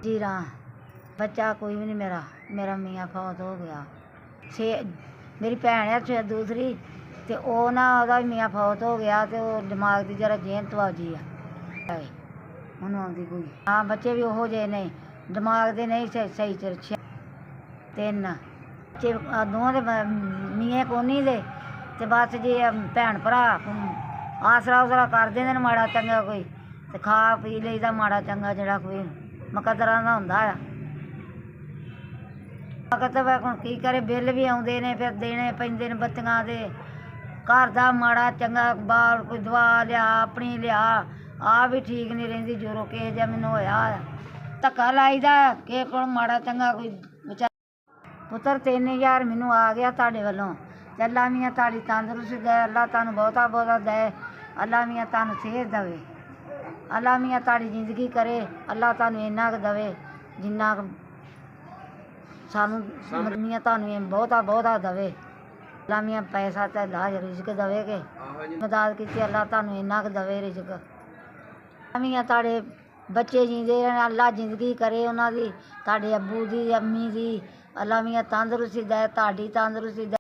जीरा बच्चा कोई भी नहीं मेरा। मेरा मियाँ फौत हो गया। मेरी भैन है दूसरी, तो वो ना ਉਹਦਾ मियाँ फौत हो गया, तो दिमाग की जरा जेहन तवाजी है ਉਹਨੂੰ ਆਉਂਦੀ ਕੋਈ। हाँ बच्चे भी ਉਹੋ ਜਿਹੇ ने, दिमाग ਦੇ नहीं सही ਚ 3 बच्चे दोवां दे मियाँ कोनी दे, ते बस जे भैन भरा आसरा उसरा कर देंदे ने माड़ा चंगा कोई, ते खा पी लईदा माड़ा चंगा ਜਿਹੜਾ कोई मुकद्दरां ਦਾ ਹੁੰਦਾ ਆ। ਮਕਤਬ ਹੁਣ ਕੀ ਕਰੇ, ਬਿੱਲ ਵੀ ਆਉਂਦੇ ਨੇ, ਫਿਰ ਦੇਣੇ ਪੈਂਦੇ ਨੇ ਬੱਤੀਆਂ ਦੇ, ਘਰ ਦਾ ਮਾੜਾ ਚੰਗਾ ਬਾਲ ਕੋਈ ਦਵਾ ਲਿਆ, ਆਪਣੀ ਲਿਆ, ਆ ਵੀ ਠੀਕ ਨਹੀਂ ਰਹਿੰਦੀ ਜਦੋਂ ਕਿਸੇ ਜਿਹਾ ਮੈਨੂੰ ਹੋਇਆ ਧੱਕਾ ਲਾਈਦਾ ਕਿਸੇ ਕੋਲ ਮਾੜਾ ਚੰਗਾ ਕੋਈ ਵਿਚਾਰ। ਪੁੱਤਰ 3000 ਮੈਨੂੰ ਆ ਗਿਆ ਤੁਹਾਡੇ ਵੱਲੋਂ, ਤੇ ਅੱਲਾ ਮੀਆਂ ਤੁਹਾਡੀ ਤੰਦਰੁਸਤੀ ਦੇ, ਅੱਲਾ ਤੁਹਾਨੂੰ ਬਹੁਤਾ ਬਹੁਤਾ ਦੇ, ਅੱਲਾ ਮੀਆਂ ਤੁਹਾਨੂੰ ਸਿਹਤ ਦੇਵੇ, ਅੱਲਾ ਮੀਆਂ ਤੁਹਾਡੀ ਜ਼ਿੰਦਗੀ ਕਰੇ, ਅੱਲਾ ਤੁਹਾਨੂੰ ਇੰਨਾ ਕੁ ਦੇਵੇ ਜਿੰਨਾ ਕੁ ਸਾਨੂੰ ਮੀਆਂ ਤੁਹਾਨੂੰ ਬਹੁਤਾ ਬਹੁਤਾ ਦੇਵੇ। ਅੱਲਾ ਮੀਆਂ ਪੈਸਾ ਤੇ ਲਾਜ ਰਿਜ਼ਕ ਦੇਵੇ ਕਿ ਮਦਦ ਕੀਤੀ, ਅੱਲਾ ਤੁਹਾਨੂੰ ਇੰਨਾ ਕੁ ਦੇਵੇ ਰਿਜ਼ਕ। ਮੀਆਂ ਤੁਹਾਡੇ ਬੱਚੇ ਜੀਂਦੇ ਰਹਿਣ, ਅੱਲਾ ਜ਼ਿੰਦਗੀ ਕਰੇ ਉਹਨਾਂ ਦੀ, ਤੁਹਾਡੇ ਅੱਬੂ ਦੀ ਅੰਮੀ ਦੀ, ਅੱਲਾ ਮੀਆਂ ਤੰਦਰੁਸਤੀ ਦੇ, ਤੁਹਾਡੀ ਤੰਦਰੁਸਤੀ ਦੇ।